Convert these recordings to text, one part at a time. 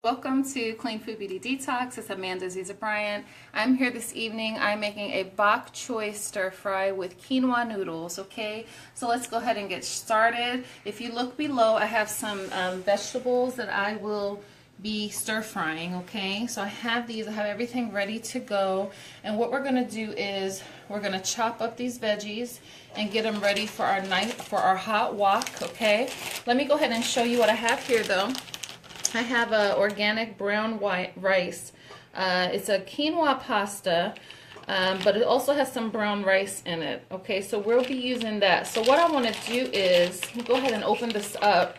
Welcome to Clean Food Beauty Detox. It's Amanda Ziza Bryant. I'm here this evening. I'm making a bok choy stir fry with quinoa noodles, okay? So let's go ahead and get started. If you look below, I have some vegetables that I will be stir frying, okay? So I have these, I have everything ready to go. And what we're gonna do is we're gonna chop up these veggies and get them ready for our hot wok, okay? Let me go ahead and show you what I have here though. I have a organic brown white rice. It's a quinoa pasta, but it also has some brown rice in it. Okay, so we'll be using that. So what I want to do is go ahead and open this up,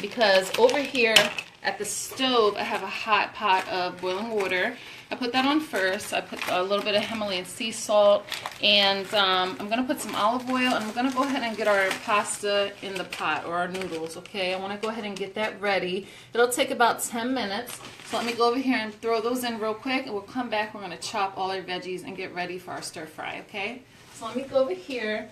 because over here at the stove I have a hot pot of boiling water. I put that on first. I put a little bit of Himalayan sea salt, and I'm going to put some olive oil, and I'm going to go ahead and get our pasta in the pot, or our noodles, okay? I want to go ahead and get that ready. It'll take about 10 minutes, so let me go over here and throw those in real quick, and we'll come back. We're going to chop all our veggies and get ready for our stir fry, okay? So let me go over here.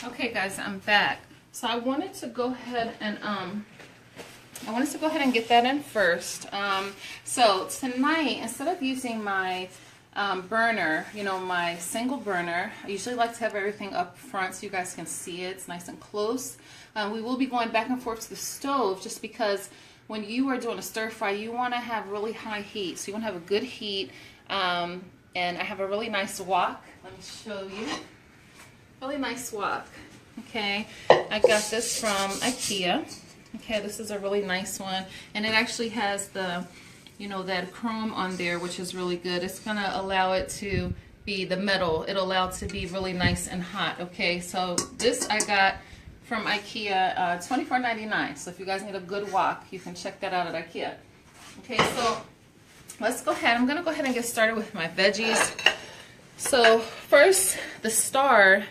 Okay guys, I'm back. So I wanted to go ahead and get that in first. So tonight, instead of using my burner, my single burner, I usually like to have everything up front so you guys can see it. It's nice and close. We will be going back and forth to the stove, just because when you are doing a stir fry, you want to have really high heat. So you want to have a good heat. And I have a really nice wok. Let me show you. Really nice wok. Okay, I got this from IKEA. Okay, this is a really nice one, and it actually has the, that chrome on there, which is really good. It's gonna allow it to be the metal. It'll allow it to be really nice and hot. Okay, so this I got from IKEA, $24.99. So if you guys need a good wok, you can check that out at IKEA. Okay, so let's go ahead. I'm gonna go ahead and get started with my veggies. So first, the star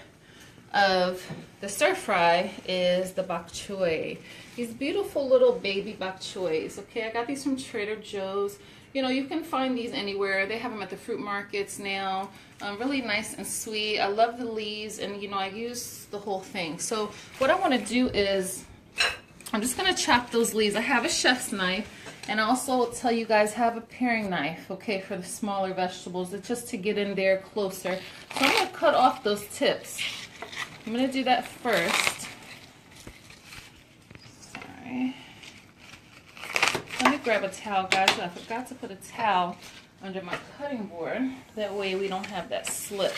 of the stir fry is the bok choy. These beautiful little baby bok choys. Okay, I got these from Trader Joe's. You can find these anywhere. They have them at the fruit markets now. Really nice and sweet. I love the leaves, and I use the whole thing. So what I want to do is I'm just going to chop those leaves. I have a chef's knife, and I also will tell you guys, have a paring knife, okay, for the smaller vegetables, just to get in there closer. So I'm going to cut off those tips. I'm going to do that first. Sorry. Let me grab a towel, guys. I forgot to put a towel under my cutting board. That way we don't have that slip.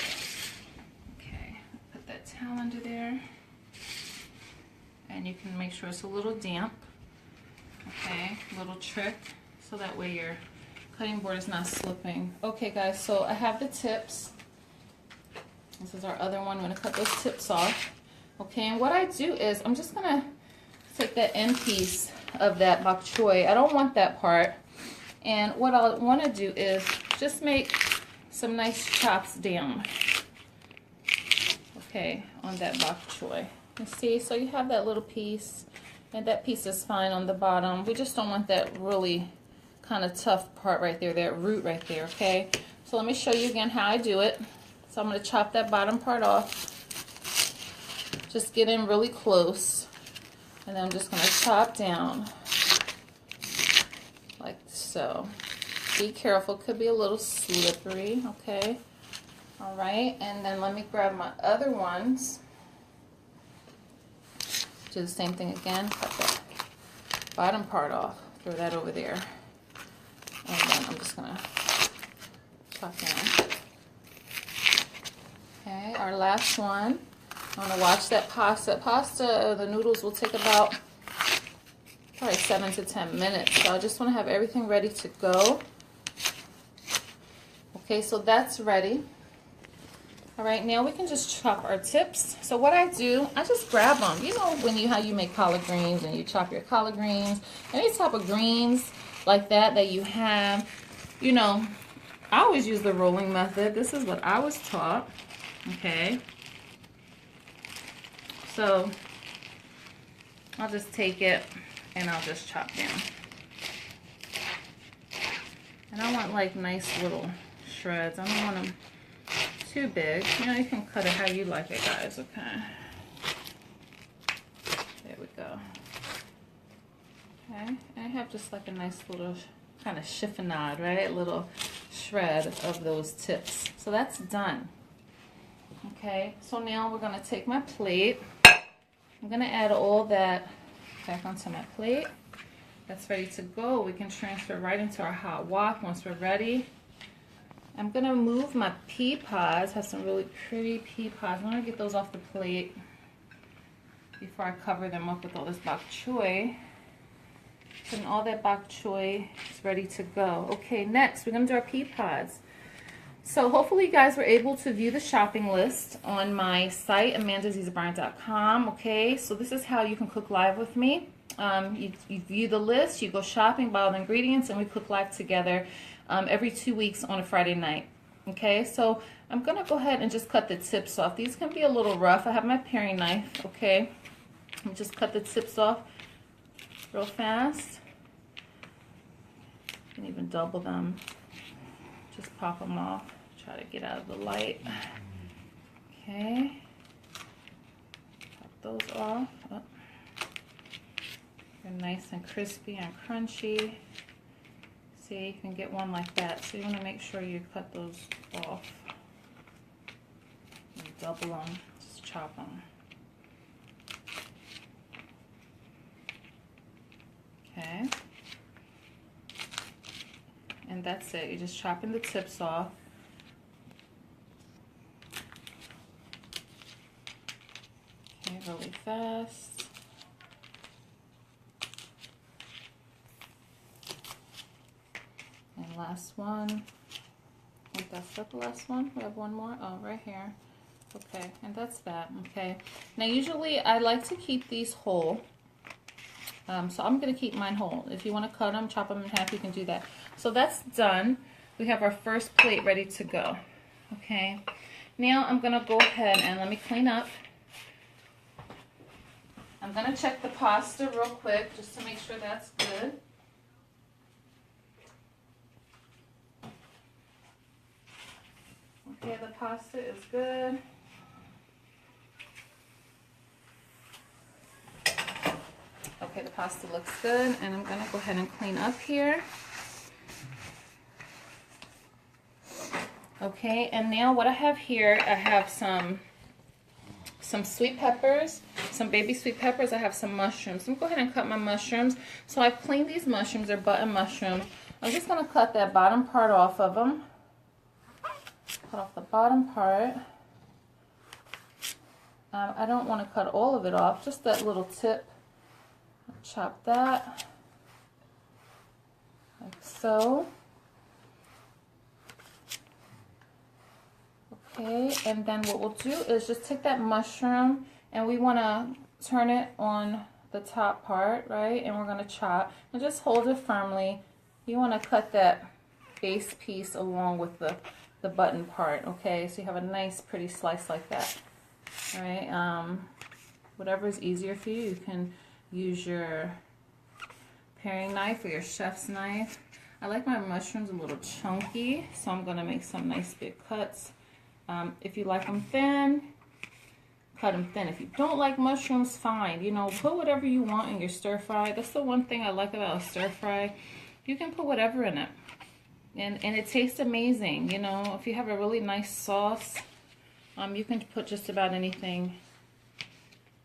Okay, put that towel under there. And you can make sure it's a little damp. Okay, little trick. So that way your cutting board is not slipping. Okay, guys, so I have the tips. This is our other one. I'm going to cut those tips off. Okay, and what I do is I'm just going to take that end piece of that bok choy. I don't want that part. And what I want to do is just make some nice chops down. Okay, on that bok choy. You see, so you have that little piece, and that piece is fine on the bottom. We just don't want that really kind of tough part right there, that root right there, okay? So let me show you again how I do it. So I'm going to chop that bottom part off. Just get in really close. And then I'm just going to chop down like so. Be careful, it could be a little slippery, okay? All right, and then let me grab my other ones. Do the same thing again. Cut that bottom part off. Throw that over there. And then I'm just going to chop down. Okay, our last one. I want to watch that pasta. The noodles will take about probably 7 to 10 minutes. So I just want to have everything ready to go. Okay, so that's ready. All right, now we can just chop our tips. So what I do, I just grab them. You know how you make collard greens and you chop your collard greens, any type of greens like that you have, you know, I always use the rolling method. This is what I was taught. Okay. So I'll just take it and I'll just chop down. And I want like nice little shreds. I don't want them too big. You know, you can cut it how you like it, guys. Okay. There we go. Okay. And I have just like a nice little kind of chiffonade, right? A little shred of those tips. So that's done. Okay. So now we're going to take my plate. I'm going to add all that back onto my plate. That's ready to go. We can transfer right into our hot wok once we're ready. I'm going to move my pea pods. Have some really pretty pea pods. I'm going to get those off the plate before I cover them up with all this bok choy. And all that bok choy is ready to go. Okay, next we're going to do our pea pods. So hopefully you guys were able to view the shopping list on my site, amandazizabryant.com. Okay, so this is how you can cook live with me. You view the list, you go shopping, buy all the ingredients, and we cook live together every 2 weeks on a Friday night. Okay, so I'm going to go ahead and just cut the tips off. These can be a little rough. I have my paring knife, okay. I'll just cut the tips off real fast. You can even double them. Just pop them off. Try to get out of the light. Okay. Pop those off. Oh. They're nice and crispy and crunchy. See, you can get one like that. So you want to make sure you cut those off. And double them. Just chop them. Okay. And that's it. You're just chopping the tips off. Okay, really fast. And last one. I think that's the last one. We have one more. Oh, right here. Okay, and that's that. Okay. Now, usually I like to keep these whole. So I'm going to keep mine whole. If you want to cut them, chop them in half, you can do that. So that's done. We have our first plate ready to go. Okay. Now I'm going to go ahead and let me clean up. I'm going to check the pasta real quick just to make sure that's good. Okay, the pasta is good. Okay, the pasta looks good, and I'm going to go ahead and clean up here. Okay, and now what I have here, I have some sweet peppers, some baby sweet peppers. I have some mushrooms. I'm going to go ahead and cut my mushrooms. So I've cleaned these mushrooms. They're button mushrooms. I'm just going to cut that bottom part off of them. Cut off the bottom part. I don't want to cut all of it off, just that little tip. Chop that like so. Okay, and then what we'll do is just take that mushroom and we want to turn it on the top part, right? And we're going to chop and just hold it firmly. You want to cut that base piece along with the button part, okay? So you have a nice pretty slice like that. All right, whatever is easier for you. You can use your paring knife or your chef's knife. I like my mushrooms a little chunky, so I'm going to make some nice big cuts. If you like them thin, cut them thin. If you don't like mushrooms, fine. You know, put whatever you want in your stir fry. That's the one thing I like about a stir fry. You can put whatever in it. And it tastes amazing. You know, if you have a really nice sauce, you can put just about anything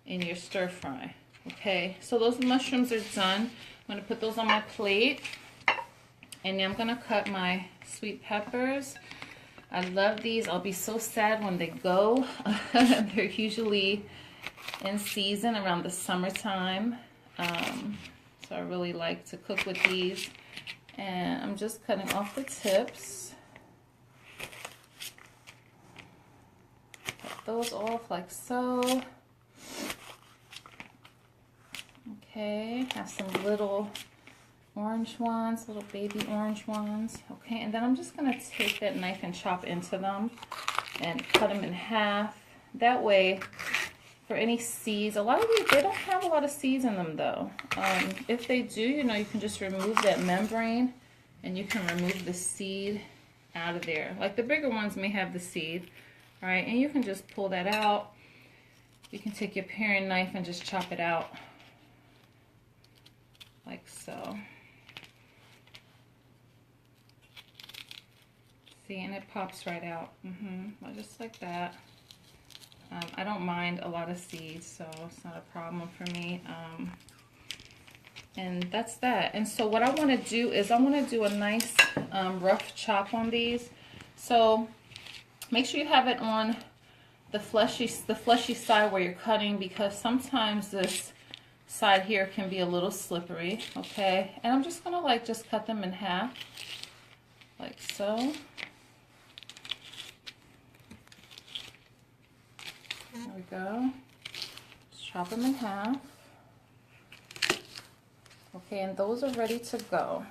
in your stir fry. Okay, so those mushrooms are done. I'm going to put those on my plate. And now I'm going to cut my sweet peppers. I love these. I'll be so sad when they go. They're usually in season around the summertime. So I really like to cook with these. And I'm just cutting off the tips. Cut those off like so. Okay, have some little orange ones, little baby orange ones. Okay, and then I'm just gonna take that knife and chop into them and cut them in half. That way, for any seeds, a lot of these, they don't have a lot of seeds in them though. If they do, you know, you can just remove that membrane and you can remove the seed out of there. Like the bigger ones may have the seed, right? And you can just pull that out. You can take your paring knife and just chop it out like so. See, and it pops right out. Just like that. I don't mind a lot of seeds, so it's not a problem for me. And that's that. And so what I want to do is I want to do a nice rough chop on these. So make sure you have it on the fleshy side where you're cutting, because sometimes this side here can be a little slippery. Okay, and I'm just gonna like just cut them in half like so. There we go. Just chop them in half. Okay, and those are ready to go.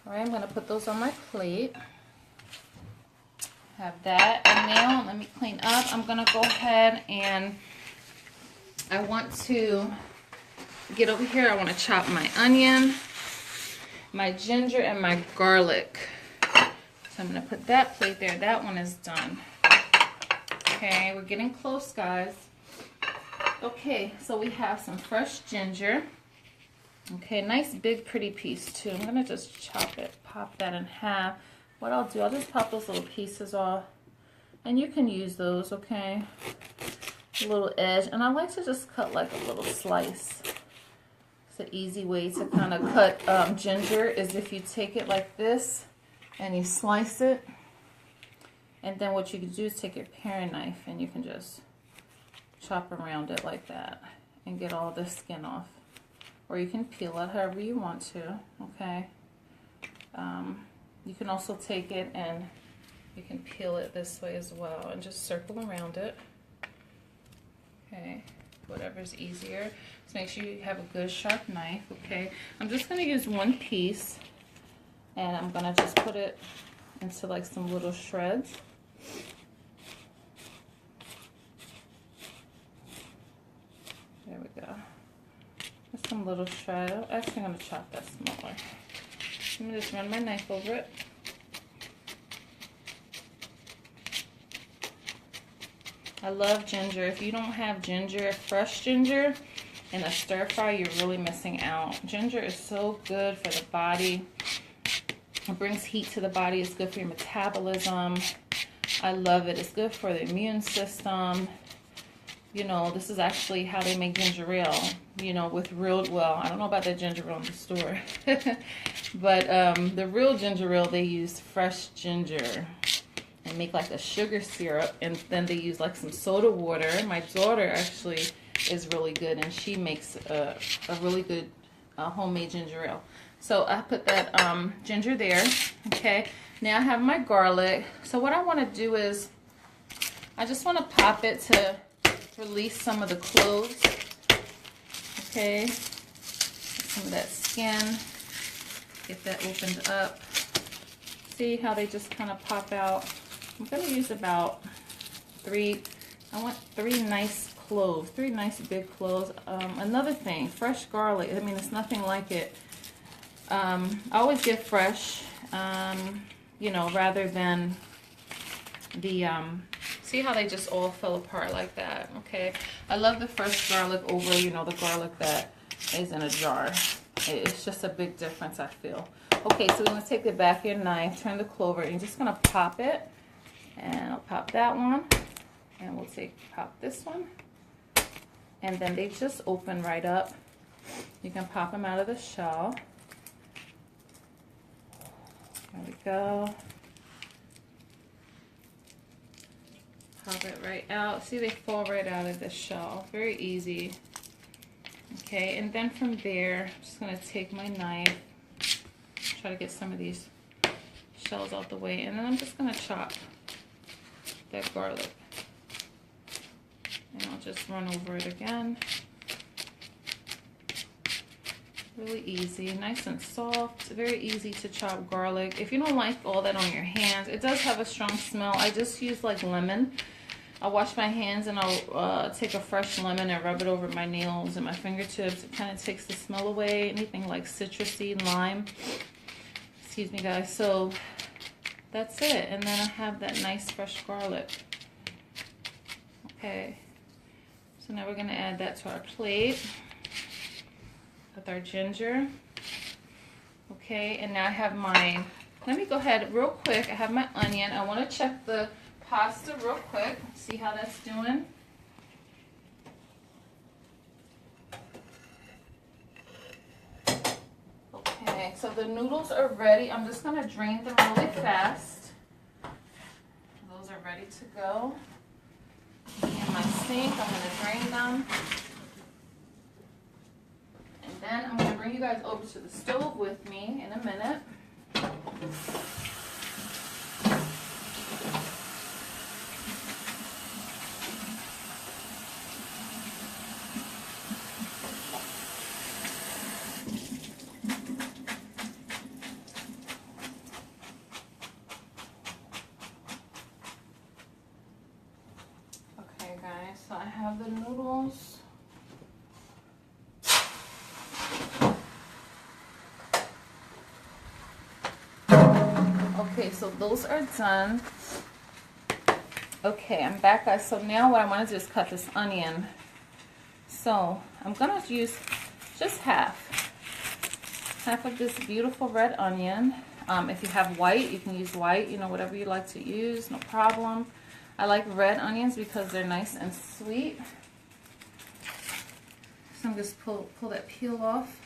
All right, I'm gonna put those on my plate. Have that, and now let me clean up. I'm gonna go ahead and I want to get over here. I want to chop my onion, my ginger, and my garlic. So I'm gonna put that plate there. That one is done. Okay, we're getting close, guys. Okay, so we have some fresh ginger. Okay, nice big pretty piece too. I'm gonna just chop it, pop that in half. What I'll do, I'll just pop those little pieces off, and you can use those, okay? A little edge, and I like to just cut like a little slice. It's an easy way to kind of cut ginger is if you take it like this and you slice it. And then what you can do is take your paring knife and you can just chop around it like that and get all the skin off. Or you can peel it however you want to, okay? You can also take it and you can peel it this way as well and just circle around it. Okay, whatever's easier. So make sure you have a good sharp knife, okay? I'm just gonna use one piece and I'm gonna just put it into like some little shreds. There we go. Just some little shred. Actually, I'm going to chop that smaller. I'm going to just run my knife over it. I love ginger. If you don't have ginger, fresh ginger, in a stir fry, you're really missing out. Ginger is so good for the body. It brings heat to the body. It's good for your metabolism. I love it. It's good for the immune system. You know, this is actually how they make ginger ale. You know, with real, well, I don't know about that ginger ale in the store. But the real ginger ale, they use fresh ginger and make like a sugar syrup. And then they use like some soda water. My daughter actually is really good, and she makes a really good homemade ginger ale. So I put that ginger there, okay? Now I have my garlic. So what I want to do is, I just want to pop it to release some of the cloves, okay? Some of that skin, get that opened up. See how they just kind of pop out? I'm going to use about I want three nice cloves, 3 nice big cloves. Another thing, fresh garlic, I mean, it's nothing like it. I always get fresh, you know, rather than the, see how they just all fell apart like that, okay? I love the fresh garlic over, you know, the garlic that is in a jar. It's just a big difference, I feel. Okay, so we're going to take the back of your knife, turn the clove over, and you're just going to pop it. And I'll pop that one, and we'll pop this one. And then they just open right up. You can pop them out of the shell. There we go. Pop it right out. See, they fall right out of the shell. Very easy. Okay, and then from there, I'm just going to take my knife, try to get some of these shells out the way, and then I'm just going to chop that garlic. And I'll just run over it again. Really easy, nice and soft, very easy to chop garlic. If you don't like all that on your hands, it does have a strong smell. I just use like lemon. I'll wash my hands and I'll take a fresh lemon and rub it over my nails and my fingertips. It kind of takes the smell away, anything like citrusy, lime. Excuse me guys, so that's it. And then I have that nice fresh garlic. Okay, so now we're gonna add that to our plate with our ginger. Okay, and now I have my, let me go ahead real quick. I have my onion. I want to check the pasta real quick, see how that's doing. Okay, so the noodles are ready. I'm just going to drain them really fast. Those are ready to go. In my sink, I'm going to drain them. And then I'm going to bring you guys over to the stove with me in a minute. Okay guys, so I have the noodles. Okay, so those are done. Okay, I'm back guys. So now what I want to do is cut this onion. So I'm going to use just half of this beautiful red onion. If you have white, you can use white, you know, whatever you like to use, no problem. I like red onions because they're nice and sweet. So I'm just pull that peel off.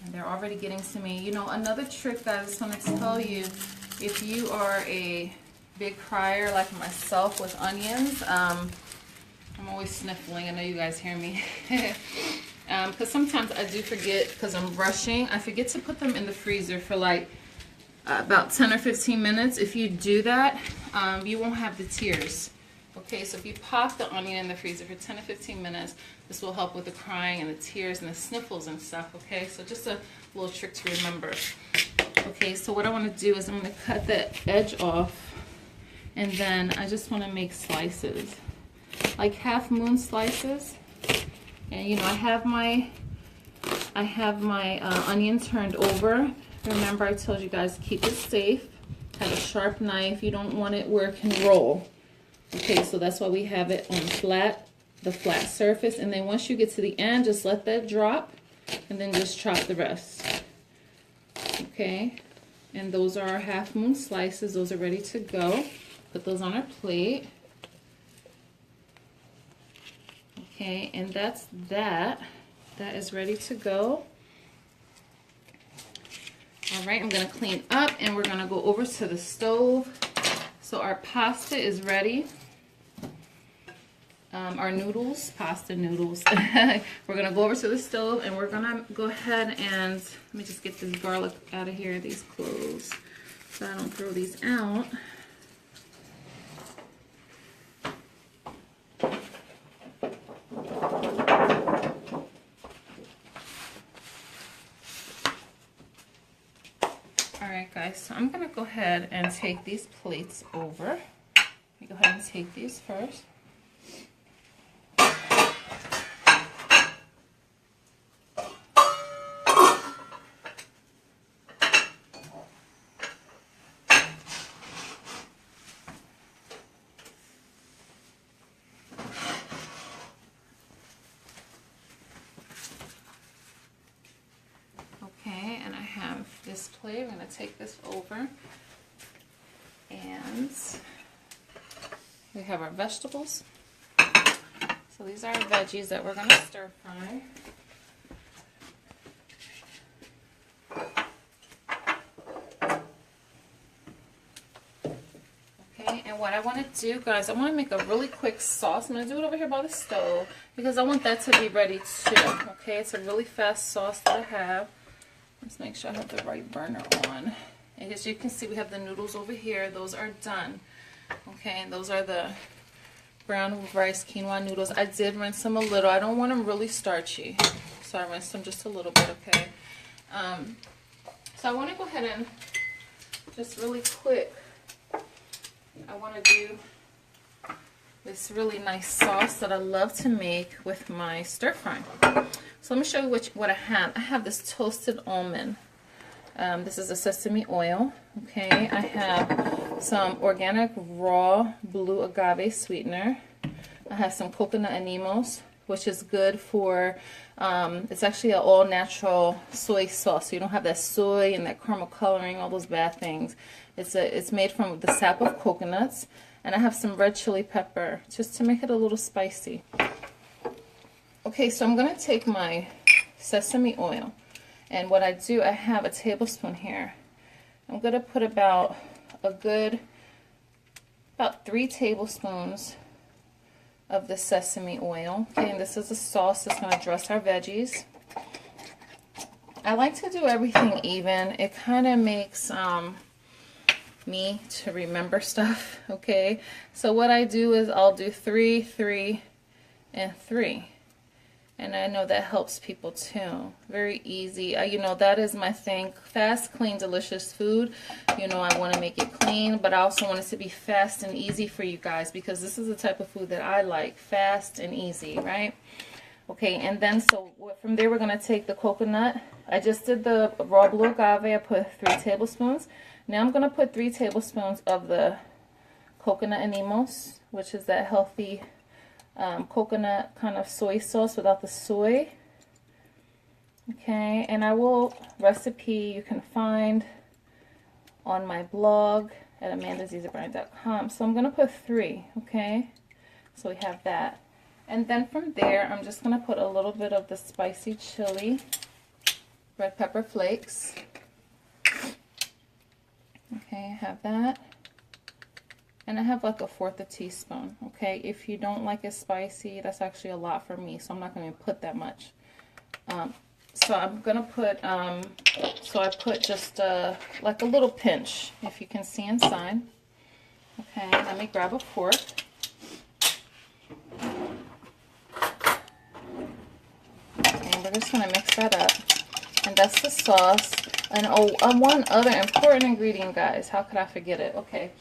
And they're already getting to me. You know, another trick guys, I just want to tell you, if you are a big crier like myself with onions, I'm always sniffling. I know you guys hear me. Because sometimes I do forget, because I'm rushing, I forget to put them in the freezer for like about 10 or 15 minutes. If you do that, you won't have the tears. Okay, so if you pop the onion in the freezer for 10 to 15 minutes, this will help with the crying and the tears and the sniffles and stuff, okay? So just a little trick to remember. Okay, so what I want to do is I'm going to cut the edge off, and then I just want to make slices, like half moon slices. And you know, I have my onion turned over. Remember, I told you guys, keep it safe. Have a sharp knife. You don't want it where it can roll. Okay, so that's why we have it on the flat surface. And then once you get to the end, just let that drop and then just chop the rest. Okay, and those are our half moon slices. Those are ready to go. Put those on our plate. Okay, and that's that. That is ready to go. All right, I'm gonna clean up and we're gonna go over to the stove. So our pasta is ready. Our noodles, pasta noodles. We're gonna go over to the stove and we're gonna go ahead and, let me just get this garlic out of here, these cloves, so I don't throw these out. Alright guys, so I'm gonna go ahead and take these plates over. Let me go ahead and take these first. Okay, and I have this plate. I'm going to take this over. And we have our vegetables. So these are our veggies that we're going to stir fry. Okay, and what I want to do, guys, I want to make a really quick sauce. I'm going to do it over here by the stove because I want that to be ready too. Okay, it's a really fast sauce that I have. Let's make sure I have the right burner on. And as you can see, we have the noodles over here. Those are done. Okay, and those are the brown rice quinoa noodles. I did rinse them a little. I don't want them really starchy. So I rinsed them just a little bit, okay? So I want to go ahead and just really quick, I want to do this really nice sauce that I love to make with my stir fry. So let me show you what I have. I have this toasted almond. This is a sesame oil, okay? I have some organic raw blue agave sweetener. I have some coconut animos, which is good for, it's actually an all-natural soy sauce, so you don't have that soy and that caramel coloring, all those bad things. It's made from the sap of coconuts. And I have some red chili pepper, just to make it a little spicy. Okay, so I'm going to take my sesame oil. And what I do, I have a tablespoon here. I'm going to put about 3 tablespoons of the sesame oil. Okay, and this is a sauce that's going to dress our veggies. I like to do everything even. It kind of makes me to remember stuff, okay? So what I do is I'll do 3, 3, and 3. And I know that helps people too. Very easy. You know, that is my thing. Fast, clean, delicious food. You know, I want to make it clean, but I also want it to be fast and easy for you guys, because this is the type of food that I like. Fast and easy, right? Okay, and then so from there we're going to take the coconut. I just did the raw blue agave. I put 3 tablespoons. Now I'm going to put 3 tablespoons of the coconut animos, which is that healthy coconut kind of soy sauce without the soy. Okay, and I will recipe you can find on my blog at amandazezabrand.com. So I'm going to put 3, okay? So we have that. And then from there, I'm just going to put a little bit of the spicy chili, red pepper flakes. Okay, I have that. And I have like a 1/4 teaspoon, okay? If you don't like it spicy, that's actually a lot for me, so I'm not going to put that much. So I'm going to put, so I put just like a little pinch, if you can see inside. Okay, let me grab a fork. Okay, we're just going to mix that up. And that's the sauce. And one other important ingredient, guys. How could I forget it? Okay.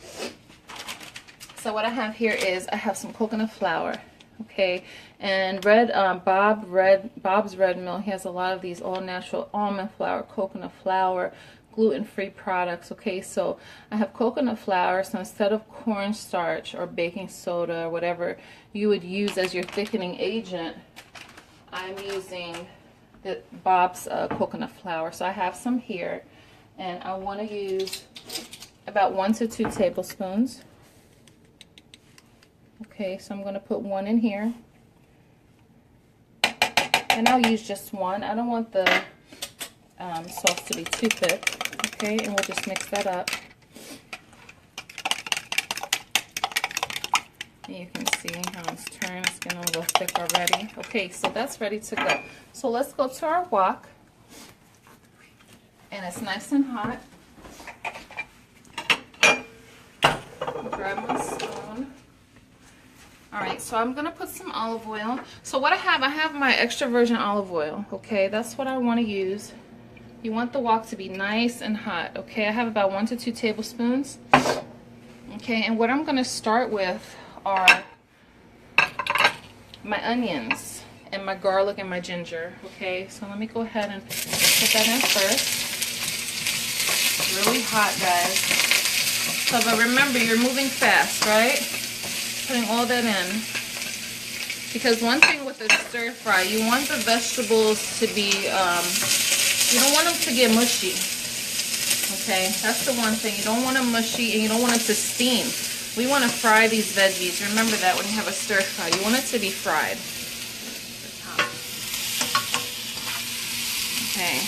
So what I have here is I have some coconut flour. Okay. And Bob's Red Mill, he has a lot of these all-natural almond flour, coconut flour, gluten-free products. Okay. So I have coconut flour. So instead of cornstarch or baking soda or whatever you would use as your thickening agent, I'm using Bob's coconut flour. So I have some here, and I want to use about 1 to 2 tablespoons. Okay, so I'm going to put 1 in here, and I'll use just 1. I don't want the sauce to be too thick. Okay, and we'll just mix that up. And you can see how it's turned. It's getting a little thick already. Okay, so that's ready to go. So let's go to our wok. And it's nice and hot. Grab my spoon. Alright, so I'm going to put some olive oil. So what I have my extra virgin olive oil. Okay, that's what I want to use. You want the wok to be nice and hot. Okay, I have about 1 to 2 tablespoons. Okay, and what I'm going to start with are my onions and my garlic and my ginger. Okay, so let me go ahead and put that in first. It's really hot, guys. So but remember, you're moving fast, right? Putting all that in. Because one thing with a stir fry, you want the vegetables to be, you don't want them to get mushy. Okay, that's the one thing. You don't want them mushy, and you don't want them to steam. We want to fry these veggies. Remember that when you have a stir fry. You want it to be fried. Okay.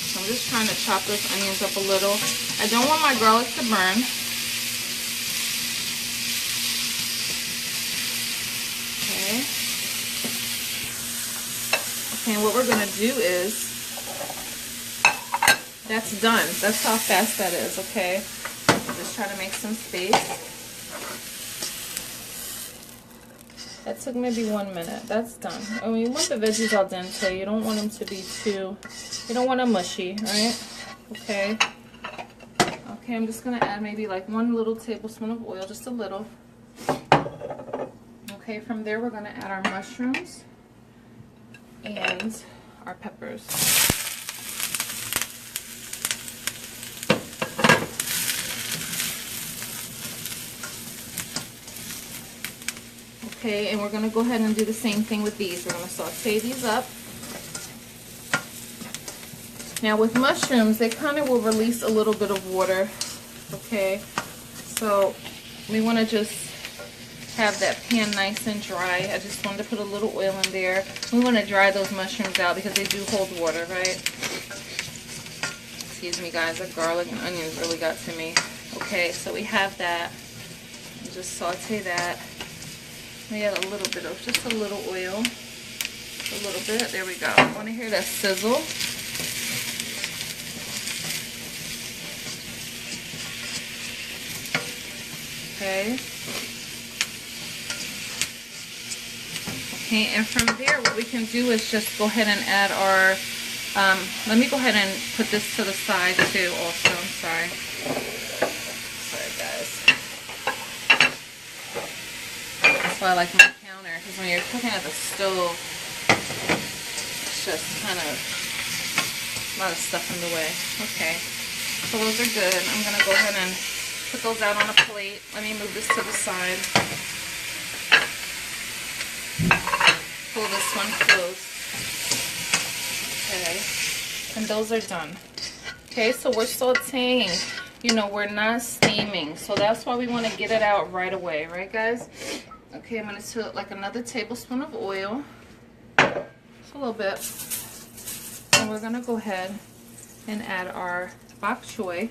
So I'm just trying to chop those onions up a little. I don't want my garlic to burn. Okay. Okay, and what we're going to do is, that's done. That's how fast that is, okay? Just try to make some space. That took maybe 1 minute. That's done. And you want the veggies al dente. You don't want them to be too, you don't want them mushy, right? Okay. Okay, I'm just going to add maybe like 1 little tablespoon of oil, just a little. Okay, from there we're going to add our mushrooms and our peppers. Okay, and we're going to go ahead and do the same thing with these. We're going to saute these up. Now with mushrooms, they kind of will release a little bit of water. Okay, so we want to just have that pan nice and dry. I just wanted to put a little oil in there. We want to dry those mushrooms out because they do hold water, right? Excuse me guys, the garlic and onions really got to me. Okay, so we have that. Just saute that. We add a little bit of, just a little oil. A little bit, there we go. I want to hear that sizzle. Okay. Okay, and from there what we can do is just go ahead and add our, let me go ahead and put this to the side too also, I'm sorry. Sorry guys. That's why I like my counter, because when you're cooking at the stove, it's just kind of a lot of stuff in the way. Okay, so those are good. I'm going to go ahead and put those out on a plate. Let me move this to the side. Pull this one close. Okay, and those are done. Okay, so we're sauteing. You know, we're not steaming, so that's why we want to get it out right away, right guys? Okay, I'm going to put like another tablespoon of oil, just a little bit, and we're going to go ahead and add our bok choy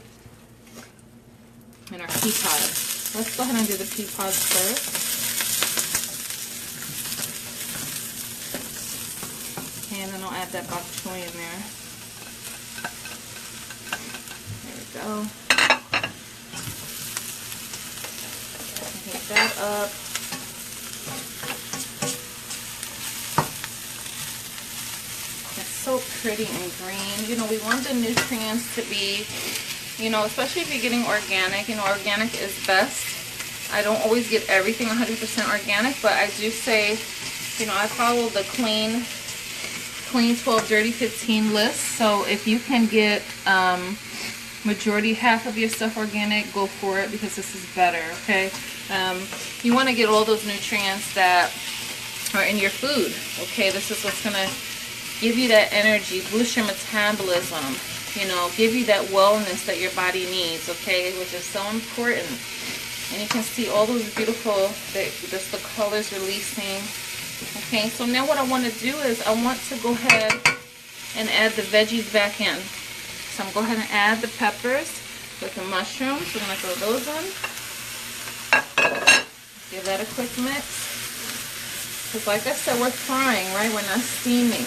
and our pea pods. Let's go ahead and do the pea pods first. Okay, and then I'll add that bok choy in there. There we go. Heat that up. So pretty and green. You know, we want the nutrients to be, you know, especially if you're getting organic. You know, organic is best. I don't always get everything 100% organic, but I do say, you know, I follow the clean 12, dirty 15 list. So if you can get majority, half of your stuff organic, go for it, because this is better. Okay, you want to get all those nutrients that are in your food. Okay, this is what's gonna give you that energy, boost your metabolism, you know, give you that wellness that your body needs, okay, which is so important. And you can see all those beautiful, just the colors releasing. Okay, so now what I want to do is I want to go ahead and add the veggies back in. So I'm going to go ahead and add the peppers with the mushrooms. We're going to throw those in. Give that a quick mix. Because like I said, we're frying, right? We're not steaming.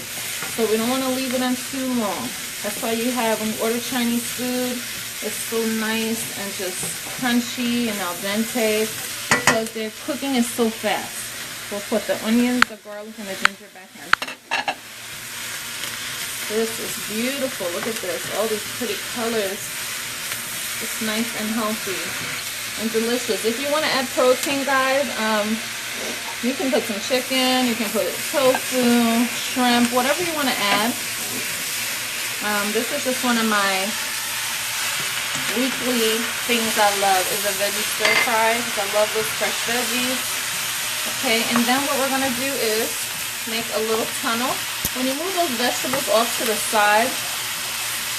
So we don't want to leave it on too long. That's why you have, when you order Chinese food, it's so nice and just crunchy and al dente, because their cooking is so fast. We'll put the onions, the garlic, and the ginger back in. This is beautiful. Look at this. All these pretty colors. It's nice and healthy and delicious. If you want to add protein, guys, you can put some chicken, you can put tofu, shrimp, whatever you want to add. This is just one of my weekly things I love, is a veggie stir fry, because I love those fresh veggies. Okay, and then what we're going to do is make a little tunnel. When you move those vegetables off to the side,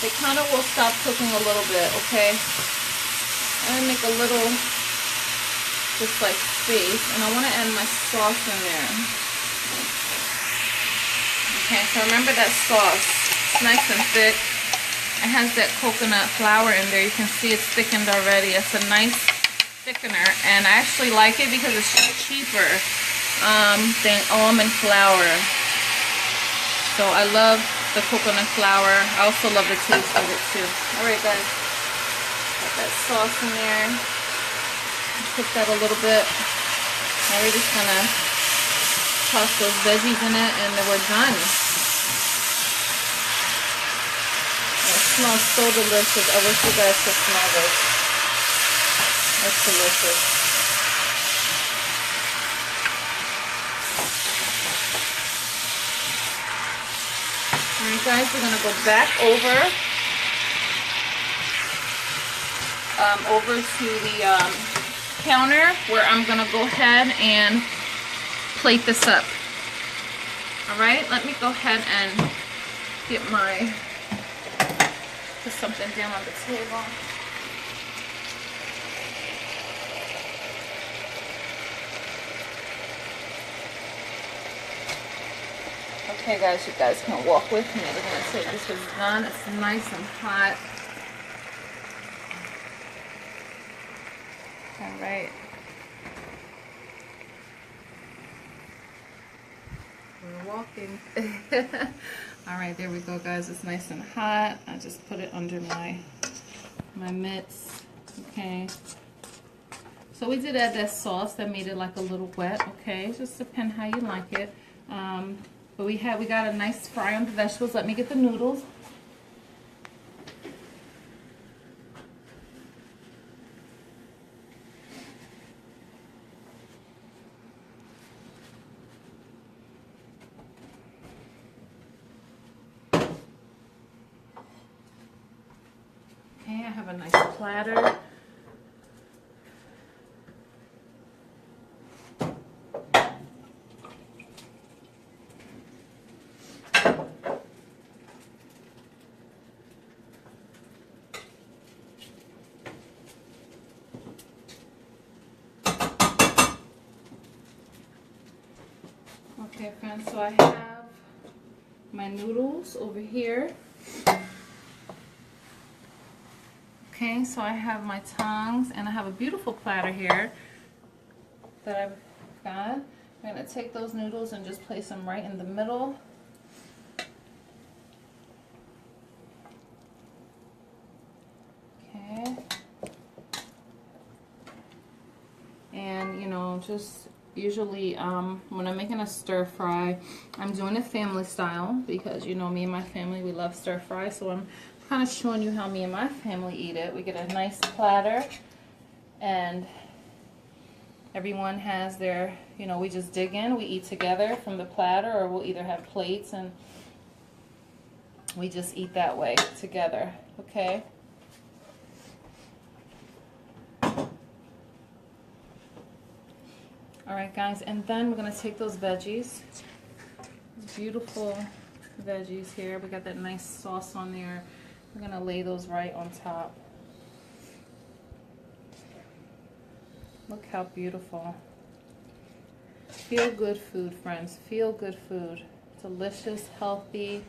they kind of will stop cooking a little bit, okay? I'm going to make a little, just like space, and I want to add my sauce in there. Okay, so remember that sauce, it's nice and thick. It has that coconut flour in there. You can see it's thickened already. It's a nice thickener, and I actually like it because it's cheaper than almond flour. So I love the coconut flour. I also love the taste of it too. Alright guys, got that sauce in there. Cook that a little bit. Now we're just gonna toss those veggies in it, and then we're done. It smells so delicious. I wish you guys could smell this. It's delicious. Alright guys, we're going to go back over to the counter where I'm going to go ahead and plate this up. Alright, let me go ahead and get put something down on the table. Okay guys, you guys can walk with me. We're going to say this is done. It's nice and hot. Alright. We're walking. Alright, there we go guys. It's nice and hot. I just put it under my mitts. Okay. So we did add that sauce that made it like a little wet. Okay, just depend how you like it. But we got a nice fry on the vegetables. Let me get the noodles. Okay, I have a nice platter. Okay friends, so I have my noodles over here. Okay, so I have my tongs and I have a beautiful platter here that I've got. I'm going to take those noodles and just place them right in the middle. Okay. And you know, just usually when I'm making a stir fry, I'm doing it family style because you know me and my family, we love stir fry. So I'm kind of showing you how me and my family eat it. We get a nice platter and everyone has their, you know, we just dig in, we eat together from the platter, or we'll either have plates and we just eat that way together. Okay. Alright guys, and then we're going to take those veggies, those beautiful veggies here. We got that nice sauce on there. We're going to lay those right on top. Look how beautiful. Feel good food, friends. Feel good food. Delicious, healthy.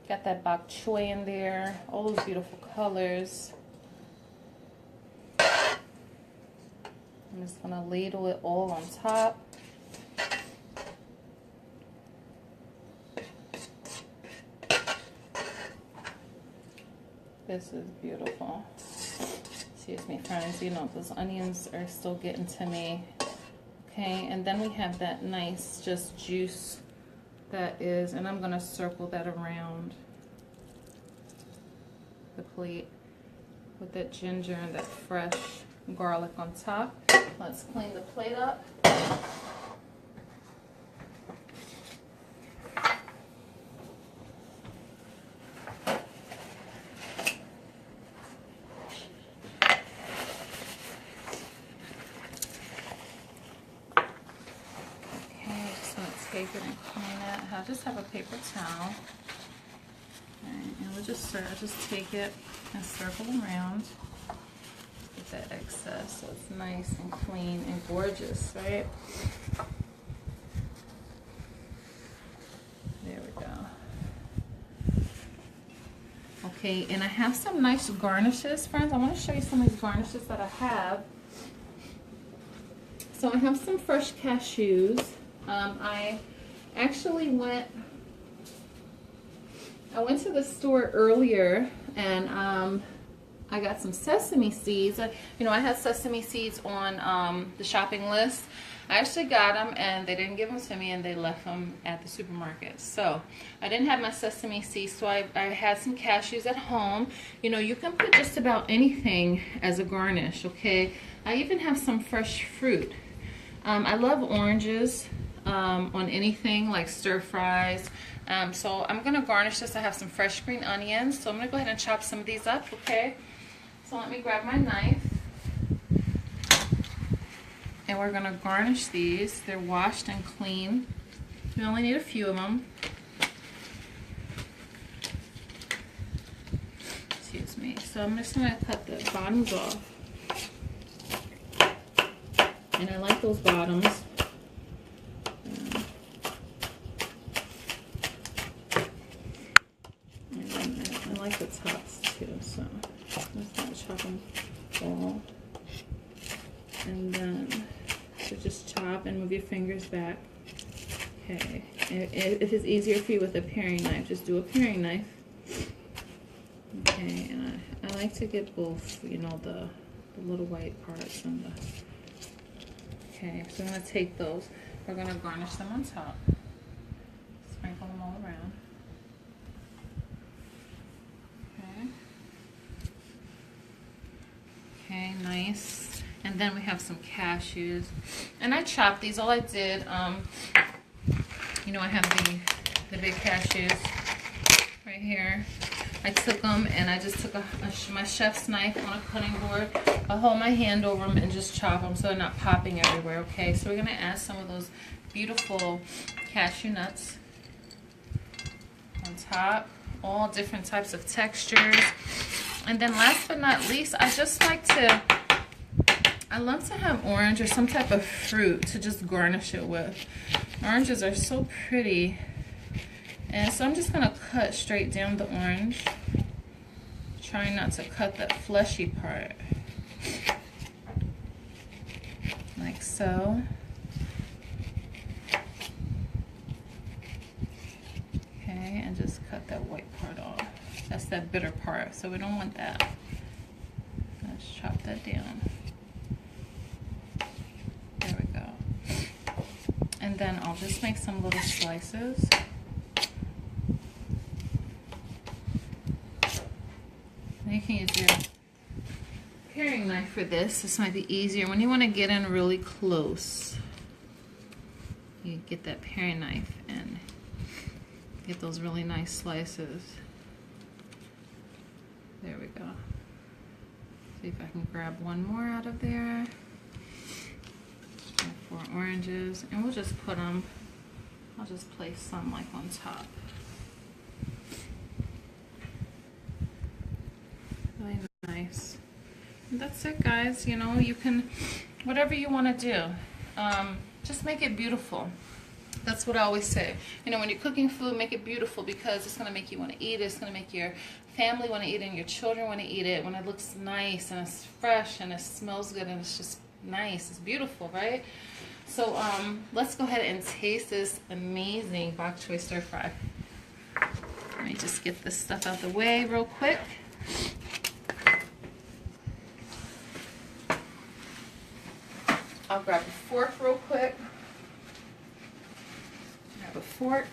Got that bok choy in there. All those beautiful colors. I'm just going to ladle it all on top. This is beautiful. Excuse me, friends. You know, those onions are still getting to me. Okay, and then we have that nice just juice that is, and I'm going to circle that around the plate with that ginger and that fresh garlic on top. Let's clean the plate up. Take it and clean it. I just have a paper towel, and we'll just take it and circle around. Get that excess so it's nice and clean and gorgeous, right? There we go. Okay, and I have some nice garnishes, friends. I want to show you some of these garnishes that I have. So I have some fresh cashews. I actually went to the store earlier and I got some sesame seeds. You know, I had sesame seeds on the shopping list. I actually got them and they didn't give them to me and they left them at the supermarket. So I didn't have my sesame seeds, so I had some cashews at home. You know, you can put just about anything as a garnish, okay? I even have some fresh fruit. I love oranges on anything like stir fries. So I'm gonna garnish this. I have some fresh green onions, so I'm gonna go ahead and chop some of these up, okay? So let me grab my knife. And we're gonna garnish these. They're washed and clean. We only need a few of them. Excuse me. So I'm just gonna cut the bottoms off. And I like those bottoms. And then I like the tops too, so I'm just gonna chop them all. And then so just chop and move your fingers back. Okay. If it's easier for you with a paring knife, just do a paring knife. Okay, and I like to get both, you know, the little white parts and the... Okay, so I'm going to take those. We're going to garnish them on top. Sprinkle them all around. Okay. Okay, nice. And then we have some cashews. And I chopped these. All I did, you know, I have the big cashews right here. I took them and I just took my chef's knife on a cutting board. I hold my hand over them and just chop them so they're not popping everywhere, okay? So we're going to add some of those beautiful cashew nuts on top. All different types of textures. And then last but not least, I love to have orange or some type of fruit to just garnish it with. Oranges are so pretty. And so I'm just going to cut straight down the orange. Trying not to cut that fleshy part. Like so. Okay, and just cut that white part off. That's that bitter part, so we don't want that. Let's chop that down. There we go. And then I'll just make some little slices. And you can use your paring knife for this. This might be easier. When you want to get in really close, you get that paring knife and get those really nice slices. There we go. See if I can grab one more out of there. 4 oranges, and we'll just put them, I'll just place some like on top. Really nice. And that's it, guys. You know, you can, whatever you want to do, just make it beautiful. That's what I always say. You know, when you're cooking food, make it beautiful because it's going to make you want to eat it. It's going to make your family want to eat it and your children want to eat it when it looks nice and it's fresh and it smells good and it's just nice. It's beautiful, right? So let's go ahead and taste this amazing bok choy stir fry. Let me just get this stuff out the way real quick. I'll grab a fork real quick. Grab a fork.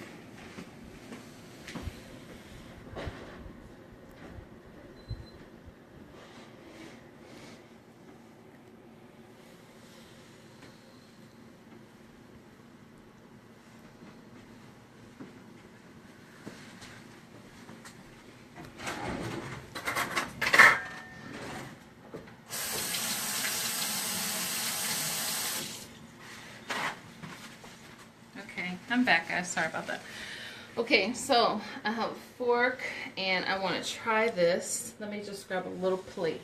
I'm back, guys. Sorry about that. Okay, so I have a fork and I want to try this. Let me just grab a little plate.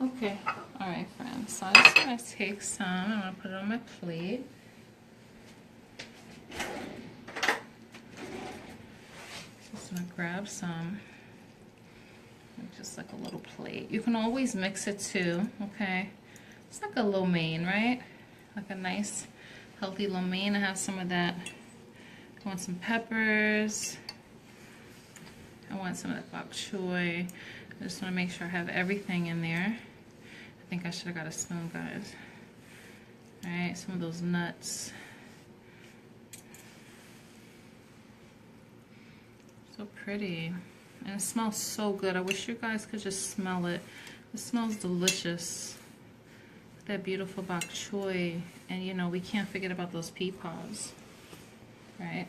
Okay, all right, friends. So I'm just going to take some. I'm going to put it on my plate. I'm going to grab some, just like a little plate. You can always mix it too, okay? It's like a lo mein, right? Like a nice healthy lo mein. I have some of that. I want some peppers. I want some of that bok choy. I just want to make sure I have everything in there. I think I should have got a spoon, guys. Alright, some of those nuts. So pretty. And it smells so good. I wish you guys could just smell it. It smells delicious. That beautiful bok choy. And you know, we can't forget about those pea pods. Right?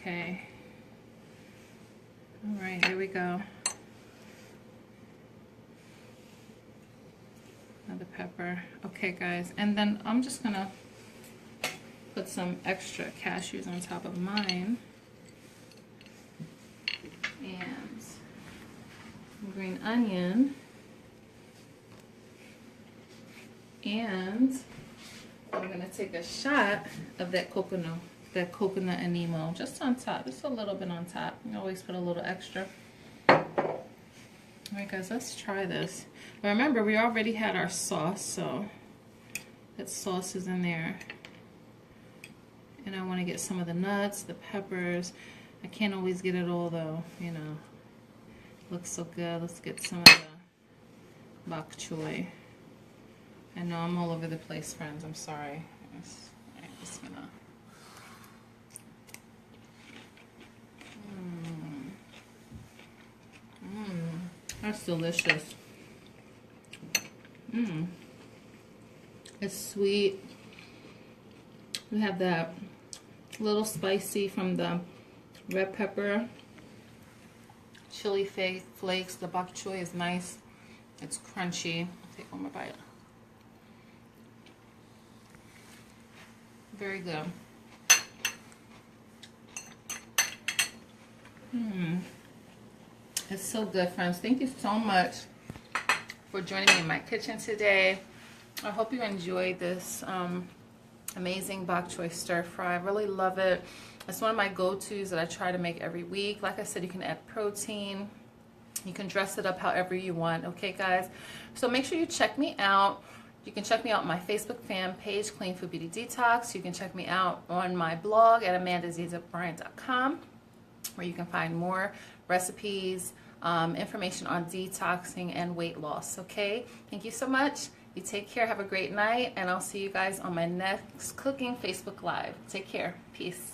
Okay. Alright, here we go. Another pepper. Okay, guys. And then I'm just gonna put some extra cashews on top of mine. And green onion. And I'm gonna take a shot of that coconut anemo just on top, just a little bit on top. You always put a little extra. Alright guys, let's try this. But remember, we already had our sauce, so that sauce is in there. And I want to get some of the nuts, the peppers. I can't always get it all though, you know. Looks so good. Let's get some of the bok choy. I know I'm all over the place, friends. I'm sorry. I'm just gonna. That's delicious. It's sweet. We have that little spicy from the red pepper, chili flakes. The bok choy is nice. It's crunchy. I'll take one more bite. Very good. It's so good, friends. Thank you so much for joining me in my kitchen today. I hope you enjoyed this amazing bok choy stir fry. I really love it. It's one of my go-tos that I try to make every week. Like I said, you can add protein. You can dress it up however you want. Okay, guys? So make sure you check me out. You can check me out on my Facebook fan page, Clean Food Beauty Detox. You can check me out on my blog at amandazizabryant.com, where you can find more recipes, information on detoxing and weight loss. Okay? Thank you so much. You take care. Have a great night. And I'll see you guys on my next Cooking Facebook Live. Take care. Peace.